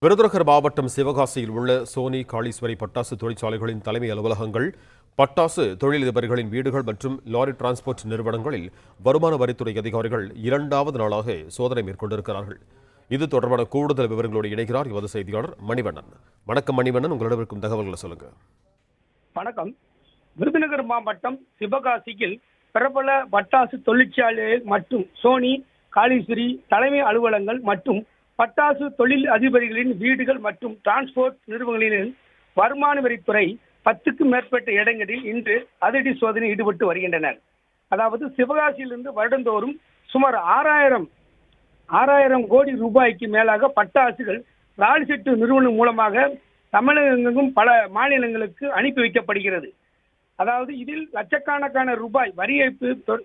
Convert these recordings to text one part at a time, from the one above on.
விருதுநகர் மாவட்டம் சிவகாசியில் உள்ள சோனி காளீஸ்வரி பட்டாசு தொழிற்சாலைகளின் தலைமை அலுவலகங்கள், பட்டாசு தொழிலதிபர்களின் வீடுகள் மற்றும் லாரி டிரான்ஸ்போர்ட் நிறுவனங்களில் வருமான வரித்துறை அதிகாரிகள் 2வது நாளாக சோதனை மேற்கொண்டிருக்கிறார்கள். இது தொடர்பான கூடுதல் விவரங்களோடு இணைகிறார் எமது செய்தியாளர் மணிவண்ணன். வணக்கம் மணிவண்ணன், உங்களிடம் இருக்கும் தகவல்களை சொல்லுங்க. வணக்கம். விருதுநகர் மாவட்டம் சிவகாசியில் பிரபல பட்டாசு தொழிற்சாலைகள் மற்றும் சோனி காளீஸ்வரி தலைமை அலுவலகங்கள் மற்றும் பட்டாசு தொழில் அதிபர்களின் வீடுகள் மற்றும் டிரான்ஸ்போர்ட் நிறுவனங்களின் வருமான வரித்துறை 10க்கும் மேற்பட்ட இடங்களில் இன்று அதிரடி சோதனை ஈடுபட்டு வருகின்றனர். அதாவது சிவகாசியிலிருந்து வருடந்தோறும் சுமார் 6000 கோடி ரூபாய்க்கு மேலாக பட்டாசுகள் ராலிசெட்டு நிறுவனம் மூலமாக தமிழகமெங்கும் பல மாநிலங்களுக்கு அனுப்பி வைக்கப்படுகிறது. அதாவது இதில் லட்சக்கணக்கான ரூபாய் வரி ஏய்ப்பு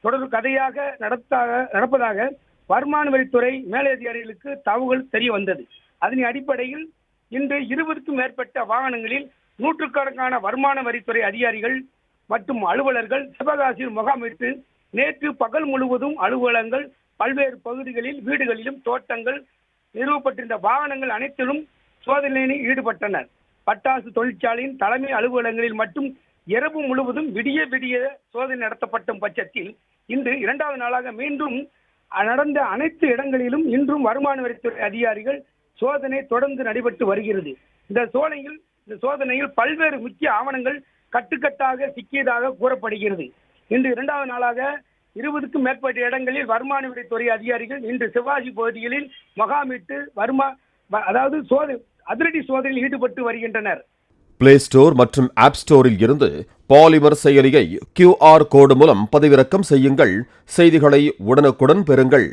தொடர் கதையாக நடப்பதாக வருமான வரித்துறை மேலதிகாரிகளுக்கு தகவல் தெரிய வந்தது. அதன் அடிப்படையில் இன்று 20க்கும் மேற்பட்ட வாகனங்களில் நூற்றுக்கணக்கான வருமான வரித்துறை அதிகாரிகள் மற்றும் அலுவலர்கள் சிவகாசியில் முகாமிட்டு நேற்று பகல் முழுவதும் அலுவலகங்கள், பல்வேறு பகுதிகளில் வீடுகளிலும் தோட்டங்கள், நிறுவப்பட்டிருந்த வாகனங்கள் அனைத்திலும் சோதனையில் ஈடுபட்டனர். பட்டாசு தொழிற்சாலையின் தலைமை அலுவலகங்களில் மட்டும் இரவு முழுவதும் விடிய சோதனை நடத்தப்பட்ட பட்சத்தில் இன்று 2வது நாளாக மீண்டும் நடந்த அனைத்து இடங்களிலும் இன்றும் வருமான வரித்துறை அதிகாரிகள் சோதனை தொடர்ந்து நடைபெற்று வருகிறது. இந்த சோதனையில் பல்வேறு முக்கிய ஆவணங்கள் கட்டுக்கட்டாக சிக்கியதாக கூறப்படுகிறது. இன்று 2வது நாளாக 20க்கும் மேற்பட்ட இடங்களில் வருமான வரித்துறை அதிகாரிகள் இன்று சிவாஜி பகுதிகளில் முகாமிட்டு அதிரடி சோதனையில் ஈடுபட்டு வருகின்றனர். பிளே ஸ்டோர் மற்றும் ஆப் ஸ்டோரில் இருந்து பாலிமர் செயலியை QR கோடு மூலம் பதிவிறக்கம் செய்யுங்கள். செய்திகளை உடனுக்குடன் பெறுங்கள்.